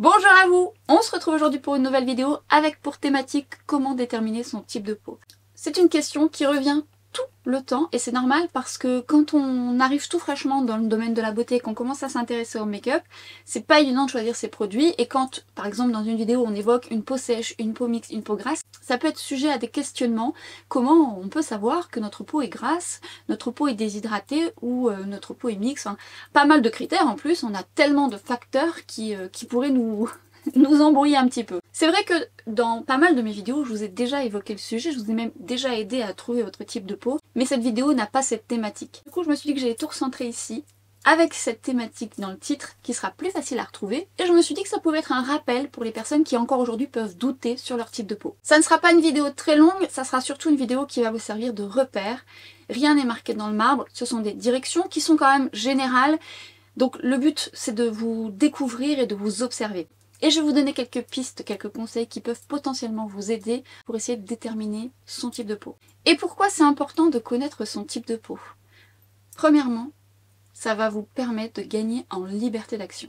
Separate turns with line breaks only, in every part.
Bonjour à vous! On se retrouve aujourd'hui pour une nouvelle vidéo avec pour thématique comment déterminer son type de peau. C'est une question qui revient tout le temps et c'est normal parce que quand on arrive tout fraîchement dans le domaine de la beauté et qu'on commence à s'intéresser au make-up, c'est pas évident de choisir ses produits et quand par exemple dans une vidéo on évoque une peau sèche, une peau mixte, une peau grasse, ça peut être sujet à des questionnements. Comment on peut savoir que notre peau est grasse, notre peau est déshydratée ou notre peau est mixte, enfin, pas mal de critères en plus, on a tellement de facteurs qui pourraient nous embrouiller un petit peu. C'est vrai que dans pas mal de mes vidéos, je vous ai déjà évoqué le sujet, je vous ai même déjà aidé à trouver votre type de peau, mais cette vidéo n'a pas cette thématique. Du coup, je me suis dit que j'allais tout recentrer ici, avec cette thématique dans le titre, qui sera plus facile à retrouver, et je me suis dit que ça pouvait être un rappel pour les personnes qui encore aujourd'hui peuvent douter sur leur type de peau. Ça ne sera pas une vidéo très longue, ça sera surtout une vidéo qui va vous servir de repère. Rien n'est marqué dans le marbre, ce sont des directions qui sont quand même générales, donc le but c'est de vous découvrir et de vous observer. Et je vais vous donner quelques pistes, quelques conseils qui peuvent potentiellement vous aider pour essayer de déterminer son type de peau. Et pourquoi c'est important de connaître son type de peau? Premièrement, ça va vous permettre de gagner en liberté d'action.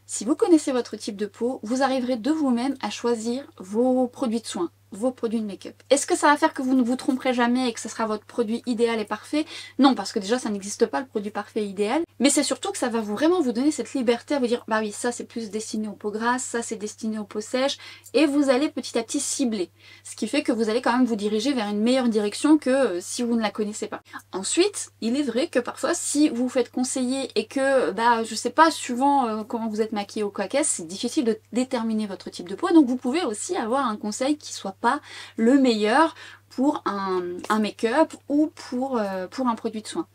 Si vous connaissez votre type de peau, vous arriverez de vous-même à choisir vos produits de soins, vos produits de make-up. Est-ce que ça va faire que vous ne vous tromperez jamais et que ce sera votre produit idéal et parfait? Non, parce que déjà ça n'existe pas le produit parfait et idéal, mais c'est surtout que ça va vraiment vous donner cette liberté à vous dire bah oui, ça c'est plus destiné aux peaux grasses, ça c'est destiné aux peaux sèches, et vous allez petit à petit cibler. Ce qui fait que vous allez quand même vous diriger vers une meilleure direction que si vous ne la connaissez pas. Ensuite, il est vrai que parfois si vous vous faites conseiller et que, bah je sais pas, suivant comment vous êtes maquillé au coiffeur, c'est difficile de déterminer votre type de peau, donc vous pouvez aussi avoir un conseil qui soit pas le meilleur pour un make-up ou pour un produit de soin.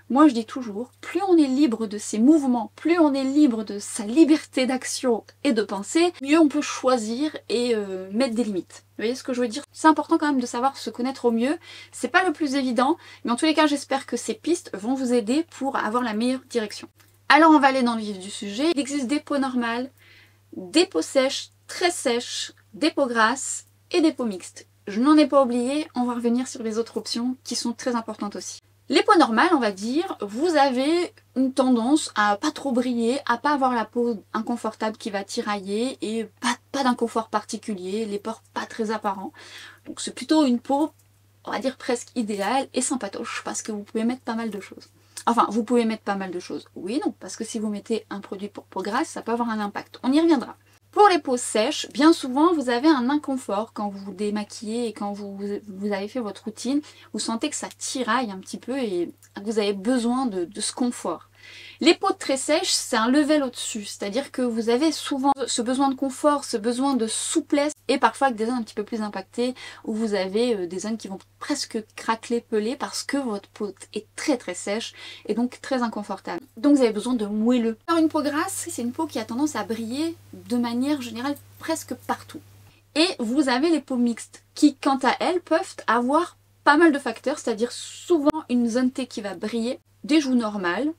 Moi je dis toujours, plus on est libre de ses mouvements, plus on est libre de sa liberté d'action et de penser, mieux on peut choisir et mettre des limites. Vous voyez ce que je veux dire? C'est important quand même de savoir se connaître au mieux. C'est pas le plus évident, mais en tous les cas j'espère que ces pistes vont vous aider pour avoir la meilleure direction. Alors on va aller dans le vif du sujet. Il existe des peaux normales, des peaux sèches, très sèches, des peaux grasses et des peaux mixtes. Je n'en ai pas oublié, on va revenir sur les autres options qui sont très importantes aussi. Les peaux normales, on va dire, vous avez une tendance à pas trop briller, à pas avoir la peau inconfortable qui va tirailler et pas d'inconfort particulier, les pores pas très apparents. Donc c'est plutôt une peau, on va dire presque idéale et sympatoche parce que vous pouvez mettre pas mal de choses. Enfin, vous pouvez mettre pas mal de choses. Oui, non, parce que si vous mettez un produit pour peau grasse, ça peut avoir un impact. On y reviendra. Pour les peaux sèches, bien souvent vous avez un inconfort quand vous vous démaquillez et quand vous avez fait votre routine. Vous sentez que ça tiraille un petit peu et vous avez besoin de ce confort. Les peaux très sèches, c'est un level au-dessus, c'est-à-dire que vous avez souvent ce besoin de confort, ce besoin de souplesse et parfois avec des zones un petit peu plus impactées où vous avez des zones qui vont presque craqueler, peler parce que votre peau est très très sèche et donc très inconfortable. Donc vous avez besoin de moelleux. Alors une peau grasse, c'est une peau qui a tendance à briller de manière générale presque partout. Et vous avez les peaux mixtes qui, quant à elles, peuvent avoir pas mal de facteurs, c'est-à-dire souvent une zone T qui va briller, des joues normales,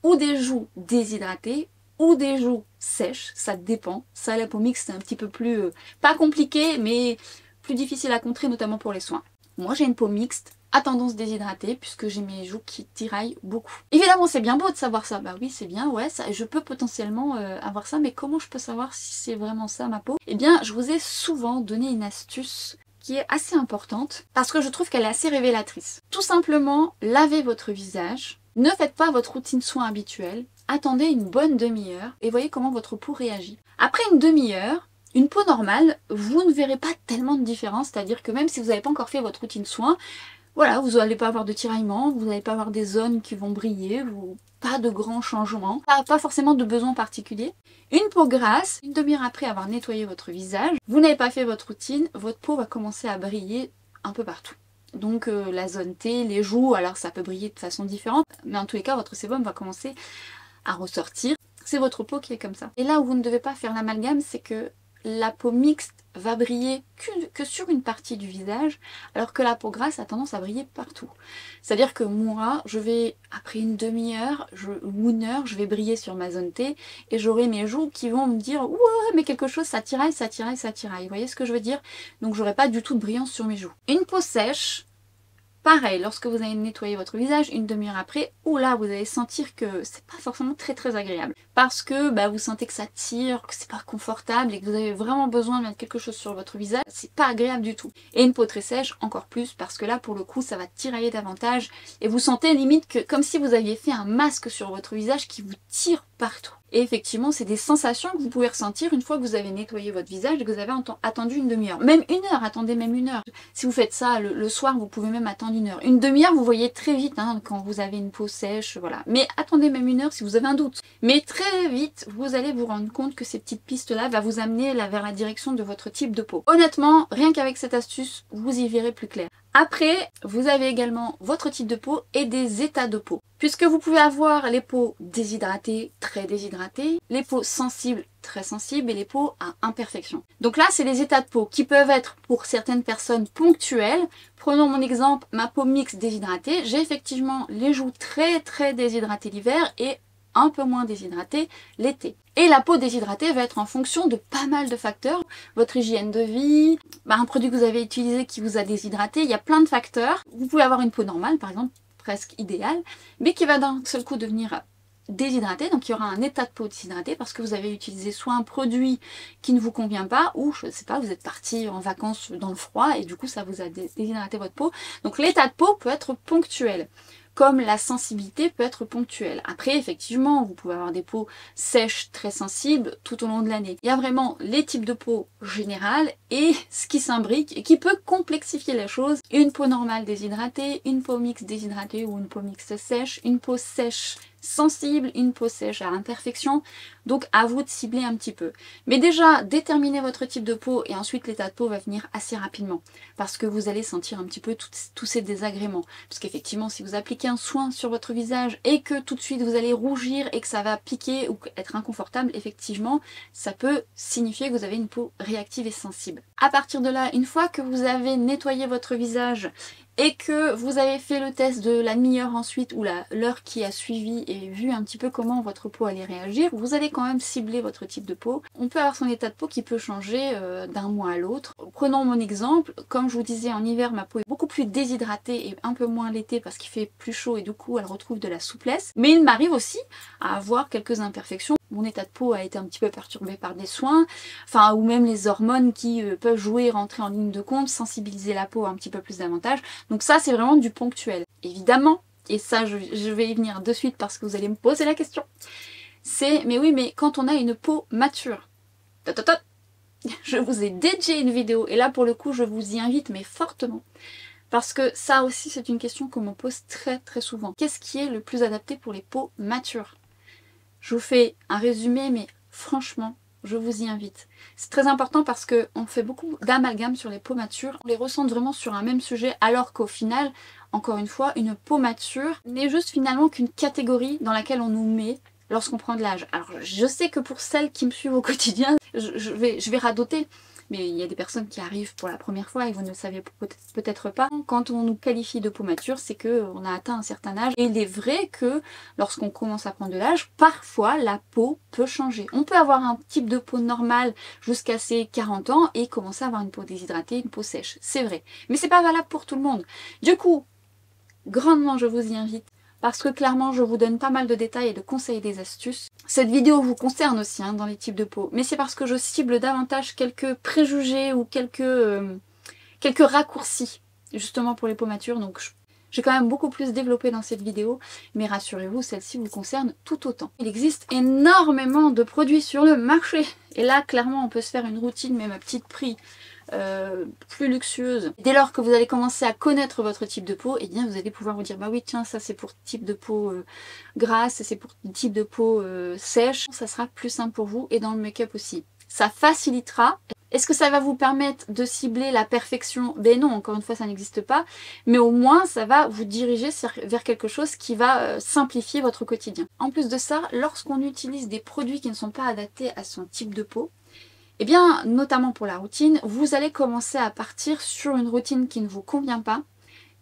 ou des joues déshydratées, ou des joues sèches, ça dépend. Ça, la peau mixte, c'est un petit peu plus, pas compliqué, mais plus difficile à contrer, notamment pour les soins. Moi, j'ai une peau mixte, à tendance déshydratée, puisque j'ai mes joues qui tiraillent beaucoup. Évidemment, c'est bien beau de savoir ça. Bah oui, c'est bien, ouais, ça, je peux potentiellement avoir ça, mais comment je peux savoir si c'est vraiment ça, ma peau? Eh bien, je vous ai souvent donné une astuce qui est assez importante, parce que je trouve qu'elle est assez révélatrice. Tout simplement, lavez votre visage. Ne faites pas votre routine soin habituelle, attendez une bonne demi-heure et voyez comment votre peau réagit. Après une demi-heure, une peau normale, vous ne verrez pas tellement de différence, c'est-à-dire que même si vous n'avez pas encore fait votre routine soin, voilà, vous n'allez pas avoir de tiraillement, vous n'allez pas avoir des zones qui vont briller, pas de grands changements, pas forcément de besoin particulier. Une peau grasse, une demi-heure après avoir nettoyé votre visage, vous n'avez pas fait votre routine, votre peau va commencer à briller un peu partout. Donc la zone T, les joues, alors ça peut briller de façon différente, mais en tous les cas votre sébum va commencer à ressortir. C'est votre peau qui est comme ça. Et là où vous ne devez pas faire l'amalgame, c'est que la peau mixte va briller que sur une partie du visage, alors que la peau grasse a tendance à briller partout. C'est-à-dire que moi, je vais, après une demi-heure ou une heure, je vais briller sur ma zone T, et j'aurai mes joues qui vont me dire « Ouais, mais quelque chose, ça tiraille, ça tiraille, ça tiraille ». Vous voyez ce que je veux dire? Donc j'aurai pas du tout de brillance sur mes joues. Une peau sèche, Pareil, lorsque vous allez nettoyer votre visage, une demi-heure après, ou là vous allez sentir que c'est pas forcément très agréable. Parce que vous sentez que ça tire, que c'est pas confortable et que vous avez vraiment besoin de mettre quelque chose sur votre visage, c'est pas agréable du tout. Et une peau très sèche, encore plus, parce que là pour le coup ça va tirailler davantage et vous sentez limite que comme si vous aviez fait un masque sur votre visage qui vous tire partout. Et effectivement, c'est des sensations que vous pouvez ressentir une fois que vous avez nettoyé votre visage et que vous avez attendu une demi-heure. Même une heure, attendez même une heure. Si vous faites ça le soir, vous pouvez même attendre une heure. Une demi-heure, vous voyez très vite quand vous avez une peau sèche, voilà. Mais attendez même une heure si vous avez un doute. Mais très vite, vous allez vous rendre compte que ces petites pistes-là vont vous amener vers la direction de votre type de peau. Honnêtement, rien qu'avec cette astuce, vous y verrez plus clair. Après, vous avez également votre type de peau et des états de peau. Puisque vous pouvez avoir les peaux déshydratées, très déshydratées, les peaux sensibles, très sensibles et les peaux à imperfection. Donc là, c'est les états de peau qui peuvent être pour certaines personnes ponctuels. Prenons mon exemple, ma peau mixte déshydratée. J'ai effectivement les joues très déshydratées l'hiver et un peu moins déshydratée l'été. Et la peau déshydratée va être en fonction de pas mal de facteurs. Votre hygiène de vie, un produit que vous avez utilisé qui vous a déshydraté, il y a plein de facteurs. Vous pouvez avoir une peau normale, par exemple, presque idéale, mais qui va d'un seul coup devenir déshydratée. Donc il y aura un état de peau déshydratée parce que vous avez utilisé soit un produit qui ne vous convient pas, ou je ne sais pas, vous êtes parti en vacances dans le froid et du coup ça vous a déshydraté votre peau. Donc l'état de peau peut être ponctuel, comme la sensibilité peut être ponctuelle. Après, effectivement, vous pouvez avoir des peaux sèches, très sensibles tout au long de l'année. Il y a vraiment les types de peau générales et ce qui s'imbrique et qui peut complexifier la chose. Une peau normale déshydratée, une peau mixte déshydratée ou une peau mixte sèche, une peau sèche sensible, une peau sèche à imperfection. Donc à vous de cibler un petit peu. Mais déjà, déterminez votre type de peau et ensuite l'état de peau va venir assez rapidement. Parce que vous allez sentir un petit peu tous ces désagréments. Parce qu'effectivement, si vous appliquez un soin sur votre visage et que tout de suite vous allez rougir et que ça va piquer ou être inconfortable, effectivement, ça peut signifier que vous avez une peau réactive et sensible. À partir de là, une fois que vous avez nettoyé votre visage et que vous avez fait le test de la demi-heure ensuite ou l'heure qui a suivi et vu un petit peu comment votre peau allait réagir, vous allez quand même cibler votre type de peau. On peut avoir son état de peau qui peut changer d'un mois à l'autre. Prenons mon exemple, comme je vous disais en hiver ma peau est beaucoup plus déshydratée et un peu moins l'été parce qu'il fait plus chaud et du coup elle retrouve de la souplesse. Mais il m'arrive aussi à avoir quelques imperfections. Mon état de peau a été un petit peu perturbé par des soins, ou même les hormones qui peuvent jouer, rentrer en ligne de compte, sensibiliser la peau un petit peu plus davantage. Donc ça c'est vraiment du ponctuel. Évidemment, et ça je vais y venir de suite parce que vous allez me poser la question, c'est mais oui mais quand on a une peau mature, je vous ai dédié une vidéo et là pour le coup je vous y invite mais fortement. Parce que ça aussi c'est une question qu'on me pose très souvent. Qu'est-ce qui est le plus adapté pour les peaux matures? Je vous fais un résumé, mais franchement, je vous y invite. C'est très important parce qu'on fait beaucoup d'amalgames sur les peaux matures. On les ressent vraiment sur un même sujet, alors qu'au final, encore une fois, une peau mature n'est juste finalement qu'une catégorie dans laquelle on nous met lorsqu'on prend de l'âge. Alors je sais que pour celles qui me suivent au quotidien, je vais radoter. Mais il y a des personnes qui arrivent pour la première fois et vous ne le savez peut-être pas. Quand on nous qualifie de peau mature, c'est qu'on a atteint un certain âge. Et il est vrai que lorsqu'on commence à prendre de l'âge, parfois la peau peut changer. On peut avoir un type de peau normale jusqu'à ses 40 ans et commencer à avoir une peau déshydratée, une peau sèche. C'est vrai. Mais c'est pas valable pour tout le monde. Du coup, grandement je vous y invite. Parce que clairement je vous donne pas mal de détails et de conseils et des astuces. Cette vidéo vous concerne aussi dans les types de peau, mais c'est parce que je cible davantage quelques préjugés ou quelques raccourcis justement pour les peaux matures, donc j'ai quand même beaucoup plus développé dans cette vidéo, mais rassurez-vous, celle-ci vous concerne tout autant. Il existe énormément de produits sur le marché, et là clairement on peut se faire une routine même à petit prix. Plus luxueuse. Dès lors que vous allez commencer à connaître votre type de peau, et bien vous allez pouvoir vous dire bah oui tiens ça c'est pour type de peau grasse, c'est pour type de peau sèche, ça sera plus simple pour vous et dans le make-up aussi. Ça facilitera. Est-ce que ça va vous permettre de cibler la perfection? Ben non, encore une fois ça n'existe pas, mais au moins ça va vous diriger vers quelque chose qui va simplifier votre quotidien. En plus de ça, lorsqu'on utilise des produits qui ne sont pas adaptés à son type de peau, eh bien, notamment pour la routine, vous allez commencer à partir sur une routine qui ne vous convient pas,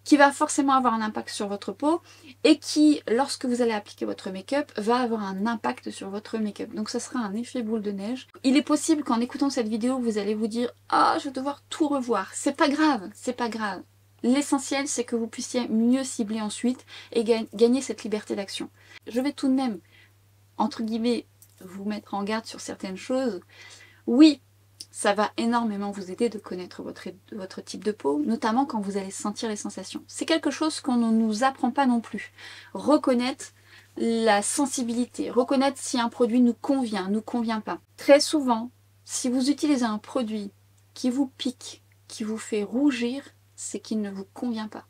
qui va forcément avoir un impact sur votre peau et qui, lorsque vous allez appliquer votre make-up, va avoir un impact sur votre make-up. Donc ça sera un effet boule de neige. Il est possible qu'en écoutant cette vidéo, vous allez vous dire « Ah, je vais devoir tout revoir ». C'est pas grave, c'est pas grave. L'essentiel, c'est que vous puissiez mieux cibler ensuite et gagner cette liberté d'action. Je vais tout de même, entre guillemets, vous mettre en garde sur certaines choses. Oui, ça va énormément vous aider de connaître votre type de peau, notamment quand vous allez sentir les sensations. C'est quelque chose qu'on ne nous apprend pas non plus. Reconnaître la sensibilité, reconnaître si un produit nous convient pas. Très souvent, si vous utilisez un produit qui vous pique, qui vous fait rougir, c'est qu'il ne vous convient pas.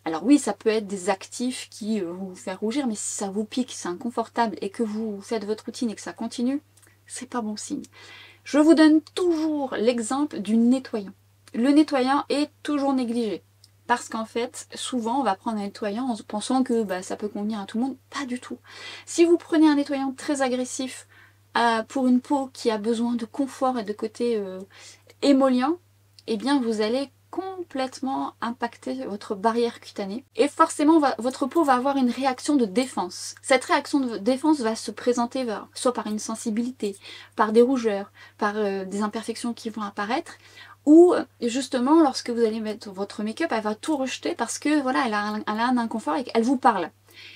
Alors oui, ça peut être des actifs qui vont vous faire rougir, mais si ça vous pique, c'est inconfortable et que vous faites votre routine et que ça continue, c'est pas bon signe. Je vous donne toujours l'exemple du nettoyant. Le nettoyant est toujours négligé. Parce qu'en fait, souvent, on va prendre un nettoyant en pensant que ça peut convenir à tout le monde. Pas du tout. Si vous prenez un nettoyant très agressif pour une peau qui a besoin de confort et de côté émollient, eh bien vous allez complètement impacter votre barrière cutanée et forcément votre peau va avoir une réaction de défense. Cette réaction de défense va se présenter soit par une sensibilité, par des rougeurs, par des imperfections qui vont apparaître, ou justement lorsque vous allez mettre votre make-up, elle va tout rejeter parce que voilà, elle a un inconfort et qu'elle vous parle.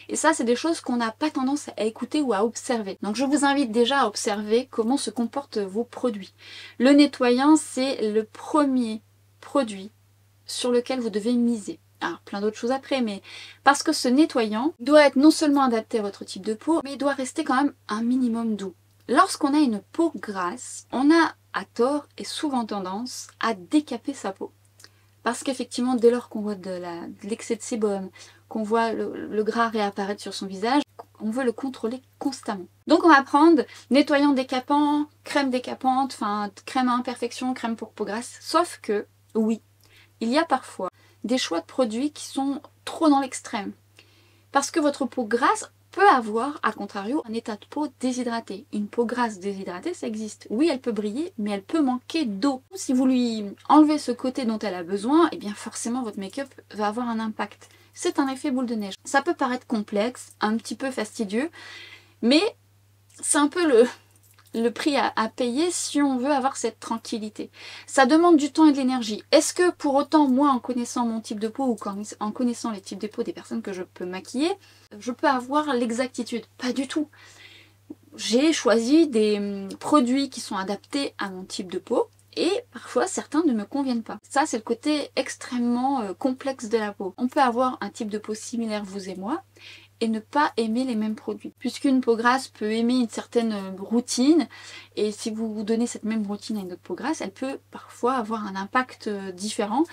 Et ça, c'est des choses qu'on n'a pas tendance à écouter ou à observer. Donc je vous invite déjà à observer comment se comportent vos produits. Le nettoyant, c'est le premier produit sur lequel vous devez miser. Alors plein d'autres choses après, mais parce que ce nettoyant doit être non seulement adapté à votre type de peau, mais il doit rester quand même un minimum doux. Lorsqu'on a une peau grasse, on a à tort et souvent tendance à décaper sa peau. Parce qu'effectivement, dès lors qu'on voit de l'excès de sébum, qu'on voit le gras réapparaître sur son visage, on veut le contrôler constamment. Donc on va prendre nettoyant décapant, crème décapante, enfin crème à imperfection, crème pour peau grasse. Sauf que, oui, il y a parfois des choix de produits qui sont trop dans l'extrême. Parce que votre peau grasse peut avoir, à contrario, un état de peau déshydraté. Une peau grasse déshydratée, ça existe. Oui, elle peut briller, mais elle peut manquer d'eau. Si vous lui enlevez ce côté dont elle a besoin, eh bien forcément votre make-up va avoir un impact. C'est un effet boule de neige. Ça peut paraître complexe, un petit peu fastidieux, mais c'est un peu le prix à payer si on veut avoir cette tranquillité. Ça demande du temps et de l'énergie. Est-ce que pour autant, moi, en connaissant mon type de peau ou en connaissant les types de peau des personnes que je peux maquiller, je peux avoir l'exactitude? Pas du tout. J'ai choisi des produits qui sont adaptés à mon type de peau et parfois certains ne me conviennent pas. Ça, c'est le côté extrêmement complexe de la peau. On peut avoir un type de peau similaire, vous et moi, et ne pas aimer les mêmes produits. Puisqu'une peau grasse peut aimer une certaine routine, et si vous vous donnez cette même routine à une autre peau grasse, elle peut parfois avoir un impact différent,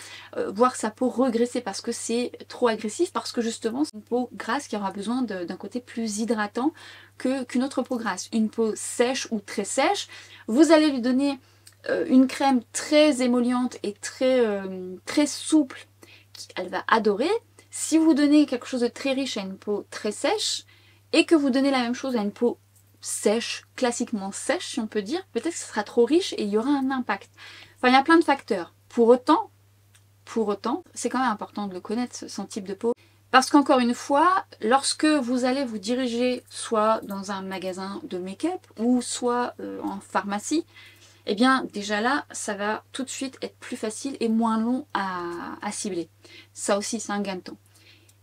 voir sa peau regresser parce que c'est trop agressif, parce que justement c'est une peau grasse qui aura besoin d'un côté plus hydratant qu'une autre peau grasse. Une peau sèche ou très sèche, vous allez lui donner une crème très émolliente et très souple, qu'elle va adorer. Si vous donnez quelque chose de très riche à une peau très sèche et que vous donnez la même chose à une peau sèche, classiquement sèche si on peut dire, peut-être que ce sera trop riche et il y aura un impact. Enfin, il y a plein de facteurs. Pour autant, c'est quand même important de le connaître, son type de peau. Parce qu'encore une fois, lorsque vous allez vous diriger soit dans un magasin de make-up ou soit en pharmacie, eh bien déjà là, ça va tout de suite être plus facile et moins long à cibler. Ça aussi, c'est un gain de temps.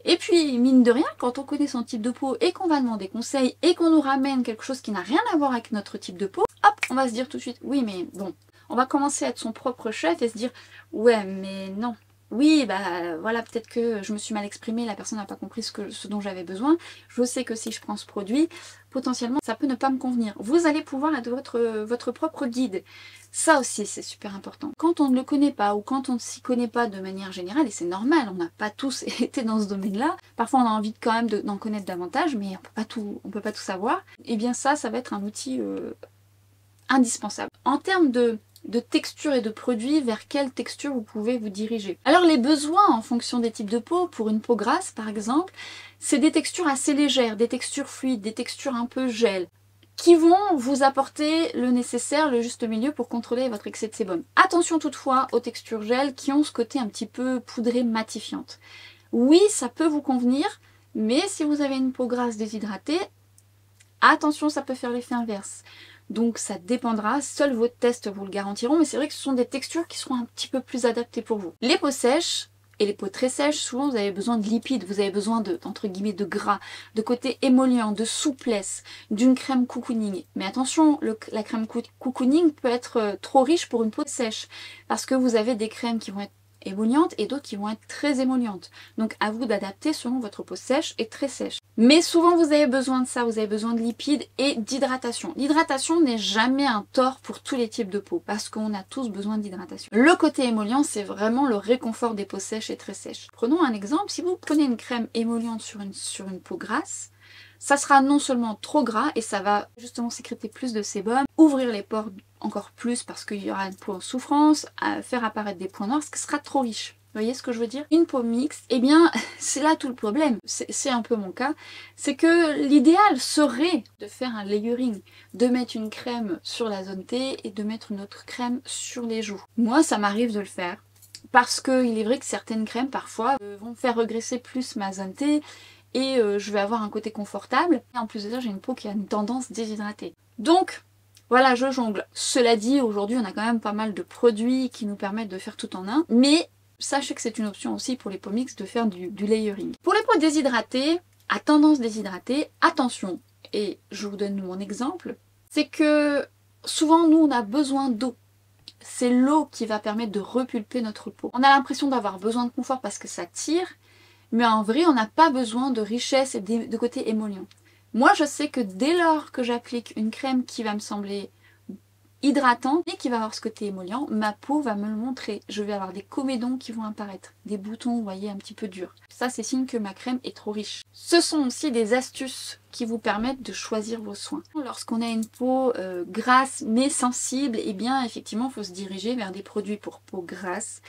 Et puis, mine de rien, quand on connaît son type de peau et qu'on va demander conseil et qu'on nous ramène quelque chose qui n'a rien à voir avec notre type de peau, hop, on va se dire tout de suite, oui mais bon, on va commencer à être son propre chef et se dire, ouais mais non. Oui, voilà, peut-être que je me suis mal exprimée, la personne n'a pas compris ce dont j'avais besoin. Je sais que si je prends ce produit, potentiellement, ça peut ne pas me convenir. Vous allez pouvoir être votre propre guide. Ça aussi, c'est super important. Quand on ne le connaît pas ou quand on ne s'y connaît pas de manière générale, et c'est normal, on n'a pas tous été dans ce domaine-là, parfois on a envie quand même d'en connaître davantage, mais on peut pas tout savoir, et bien ça va être un outil indispensable. En termes de texture et de produits, vers quelle texture vous pouvez vous diriger. Alors les besoins en fonction des types de peau, pour une peau grasse par exemple, c'est des textures assez légères, des textures fluides, des textures un peu gel, qui vont vous apporter le nécessaire, le juste milieu pour contrôler votre excès de sébum. Attention toutefois aux textures gel qui ont ce côté un petit peu poudré matifiante. Oui, ça peut vous convenir, mais si vous avez une peau grasse déshydratée, attention, ça peut faire l'effet inverse. Donc ça dépendra, seuls vos tests vous le garantiront, mais c'est vrai que ce sont des textures qui seront un petit peu plus adaptées pour vous. Les peaux sèches, Et les peaux très sèches, souvent vous avez besoin de lipides, vous avez besoin de, entre guillemets, de gras, de côté émollient, de souplesse, d'une crème cocooning. Mais attention, la crème cocooning peut être trop riche pour une peau sèche, parce que vous avez des crèmes qui vont être émollientes et d'autres qui vont être très émollientes. Donc à vous d'adapter selon votre peau sèche et très sèche. Mais souvent vous avez besoin de ça, vous avez besoin de lipides et d'hydratation. L'hydratation n'est jamais un tort pour tous les types de peau parce qu'on a tous besoin d'hydratation. Le côté émollient, c'est vraiment le réconfort des peaux sèches et très sèches. Prenons un exemple, si vous prenez une crème émolliente sur une peau grasse, ça sera non seulement trop gras et ça va justement sécréter plus de sébum, ouvrir les pores encore plus parce qu'il y aura une peau en souffrance, faire apparaître des points noirs, ce qui sera trop riche. Vous voyez ce que je veux dire? Une peau mixte, eh bien c'est là tout le problème, c'est un peu mon cas, c'est que l'idéal serait de faire un layering, de mettre une crème sur la zone T et de mettre une autre crème sur les joues. Moi ça m'arrive de le faire, parce qu'il est vrai que certaines crèmes parfois vont faire regresser plus ma zone T, et je vais avoir un côté confortable. Et en plus de ça, j'ai une peau qui a une tendance déshydratée. Donc, voilà, je jongle. Cela dit, aujourd'hui, on a quand même pas mal de produits qui nous permettent de faire tout en un. Mais sachez que c'est une option aussi pour les peaux mixtes de faire du layering. Pour les peaux déshydratées, à tendance déshydratée, attention, et je vous donne mon exemple, c'est que souvent, nous, on a besoin d'eau. C'est l'eau qui va permettre de repulper notre peau. On a l'impression d'avoir besoin de confort parce que ça tire, mais en vrai, on n'a pas besoin de richesse et de côté émollient. Moi, je sais que dès lors que j'applique une crème qui va me sembler hydratante et qui va avoir ce côté émollient, ma peau va me le montrer. Je vais avoir des comédons qui vont apparaître, des boutons, vous voyez, un petit peu durs. Ça, c'est signe que ma crème est trop riche. Ce sont aussi des astuces qui vous permettent de choisir vos soins. Lorsqu'on a une peau grasse mais sensible, eh bien, effectivement, il faut se diriger vers des produits pour peau grasse,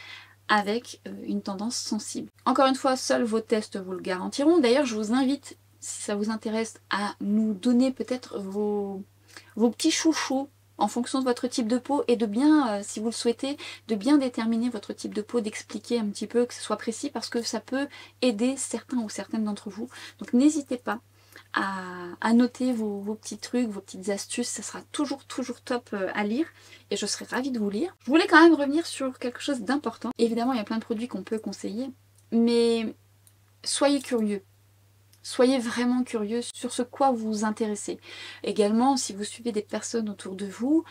avec une tendance sensible. Encore une fois, seuls vos tests vous le garantiront. D'ailleurs, je vous invite, si ça vous intéresse, à nous donner peut-être vos petits chouchous en fonction de votre type de peau et de bien, si vous le souhaitez, de bien déterminer votre type de peau, d'expliquer un petit peu, que ce soit précis, parce que ça peut aider certains ou certaines d'entre vous. Donc n'hésitez pas à noter vos petits trucs, vos petites astuces, ça sera toujours top à lire et je serai ravie de vous lire. Je voulais quand même revenir sur quelque chose d'important. Évidemment, il y a plein de produits qu'on peut conseiller, mais soyez curieux. Soyez vraiment curieux sur ce quoi vous vous intéressez. Également, si vous suivez des personnes autour de vous,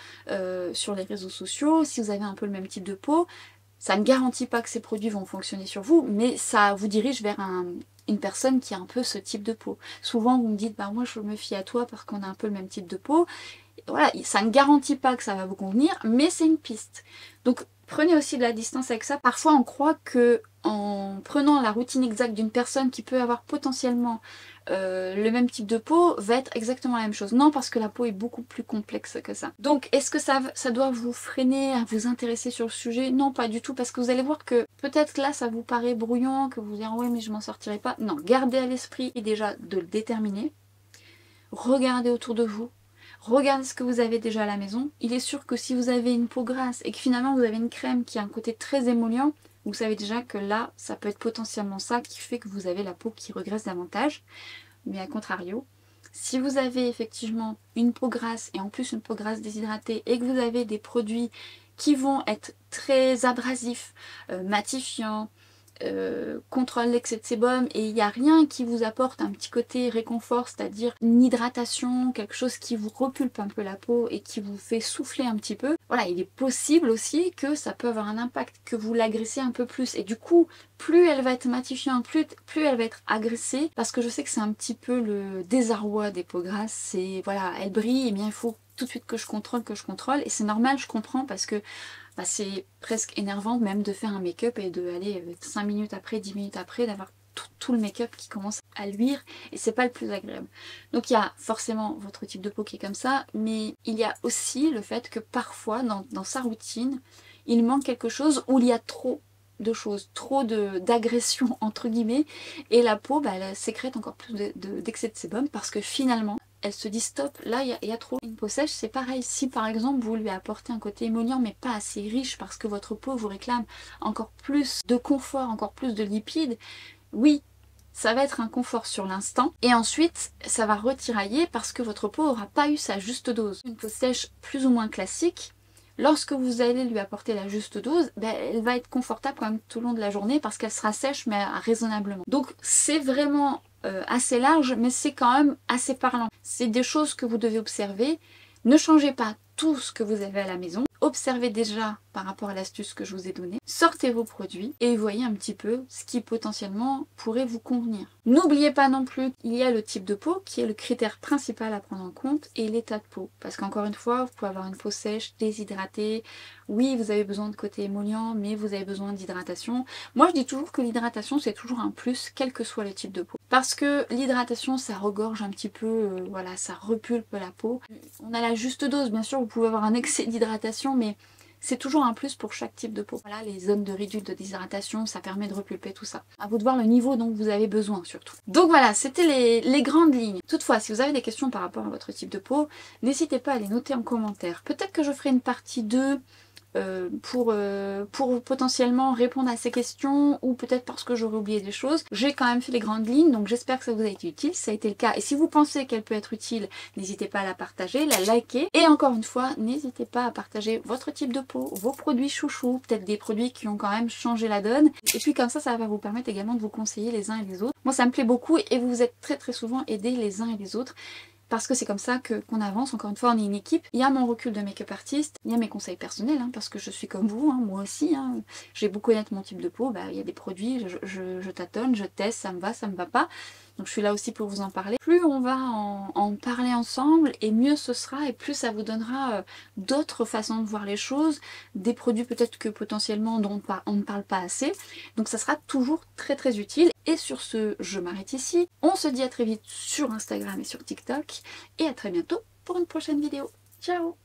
sur les réseaux sociaux, si vous avez un peu le même type de peau, ça ne garantit pas que ces produits vont fonctionner sur vous, mais ça vous dirige vers une personne qui a un peu ce type de peau. Souvent vous me dites, bah moi je me fie à toi parce qu'on a un peu le même type de peau. Voilà, ça ne garantit pas que ça va vous convenir, mais c'est une piste. Donc prenez aussi de la distance avec ça. Parfois on croit que en prenant la routine exacte d'une personne qui peut avoir potentiellement le même type de peau va être exactement la même chose. Non, parce que la peau est beaucoup plus complexe que ça. Donc est-ce que ça doit vous freiner à vous intéresser sur le sujet? Non, pas du tout, parce que vous allez voir que peut-être là ça vous paraît brouillon, que vous vous dites ouais mais je m'en sortirai pas. Non, gardez à l'esprit déjà de le déterminer. Regardez autour de vous. Regardez ce que vous avez déjà à la maison. Il est sûr que si vous avez une peau grasse et que finalement vous avez une crème qui a un côté très émollient, vous savez déjà que là, ça peut être potentiellement ça qui fait que vous avez la peau qui regresse davantage. Mais à contrario, si vous avez effectivement une peau grasse et en plus une peau grasse déshydratée et que vous avez des produits qui vont être très abrasifs, matifiants, contrôle l'excès de sébum et il n'y a rien qui vous apporte un petit côté réconfort, c'est-à-dire une hydratation, quelque chose qui vous repulpe un peu la peau et qui vous fait souffler un petit peu. Voilà, il est possible aussi que ça peut avoir un impact, que vous l'agressez un peu plus et du coup, plus elle va être matifiante, plus elle va être agressée, parce que je sais que c'est un petit peu le désarroi des peaux grasses, c'est voilà, elle brille et bien il faut tout de suite que je contrôle et c'est normal, je comprends parce que bah, c'est presque énervant même de faire un make-up et de aller 5 minutes après, 10 minutes après, d'avoir tout le make-up qui commence à luire et c'est pas le plus agréable. Donc il y a forcément votre type de peau qui est comme ça, mais il y a aussi le fait que parfois dans sa routine, il manque quelque chose où il y a trop de choses, trop d'agression entre guillemets, et la peau bah, elle sécrète encore plus d'excès de sébum parce que finalement elle se dit stop, là il y a trop. Une peau sèche c'est pareil, si par exemple vous lui apportez un côté émollient mais pas assez riche parce que votre peau vous réclame encore plus de confort, encore plus de lipides, oui, ça va être un confort sur l'instant et ensuite ça va retirailler parce que votre peau n'aura pas eu sa juste dose. Une peau sèche plus ou moins classique lorsque vous allez lui apporter la juste dose, ben, elle va être confortable quand même tout le long de la journée parce qu'elle sera sèche mais raisonnablement. Donc c'est vraiment assez large, mais c'est quand même assez parlant. C'est des choses que vous devez observer. Ne changez pas tout ce que vous avez à la maison. Observez déjà par rapport à l'astuce que je vous ai donnée. Sortez vos produits et voyez un petit peu ce qui potentiellement pourrait vous convenir. N'oubliez pas non plus qu'il y a le type de peau qui est le critère principal à prendre en compte et l'état de peau. Parce qu'encore une fois, vous pouvez avoir une peau sèche, déshydratée. Oui, vous avez besoin de côté émollient, mais vous avez besoin d'hydratation. Moi, je dis toujours que l'hydratation, c'est toujours un plus, quel que soit le type de peau. Parce que l'hydratation, ça regorge un petit peu, voilà, ça repulpe la peau. On a la juste dose, bien sûr, vous pouvez avoir un excès d'hydratation, mais c'est toujours un plus pour chaque type de peau. Voilà, les zones de réduite de déshydratation, ça permet de repulper tout ça. À vous de voir le niveau dont vous avez besoin surtout. Donc voilà, c'était les grandes lignes. Toutefois, si vous avez des questions par rapport à votre type de peau, n'hésitez pas à les noter en commentaire. Peut-être que je ferai une partie 2 pour potentiellement répondre à ces questions, ou peut-être parce que j'aurais oublié des choses. J'ai quand même fait les grandes lignes, donc j'espère que ça vous a été utile. Ça a été le cas, et si vous pensez qu'elle peut être utile, n'hésitez pas à la partager, la liker, et encore une fois, n'hésitez pas à partager votre type de peau, vos produits chouchous, peut-être des produits qui ont quand même changé la donne, et puis comme ça va vous permettre également de vous conseiller les uns et les autres. Moi ça me plaît beaucoup, et vous vous êtes très souvent aidés les uns et les autres, parce que c'est comme ça qu'on avance. Encore une fois, on est une équipe. Il y a mon recul de make-up artiste, il y a mes conseils personnels, hein, parce que je suis comme vous, hein, moi aussi. Hein. J'ai beau connaître mon type de peau, bah, il y a des produits, je tâtonne, je teste, ça me va pas. Donc je suis là aussi pour vous en parler. Plus on va en parler ensemble, et mieux ce sera, et plus ça vous donnera d'autres façons de voir les choses, des produits peut-être que potentiellement dont on ne parle pas assez. Donc ça sera toujours très utile. Et sur ce, je m'arrête ici. On se dit à très vite sur Instagram et sur TikTok. Et à très bientôt pour une prochaine vidéo. Ciao!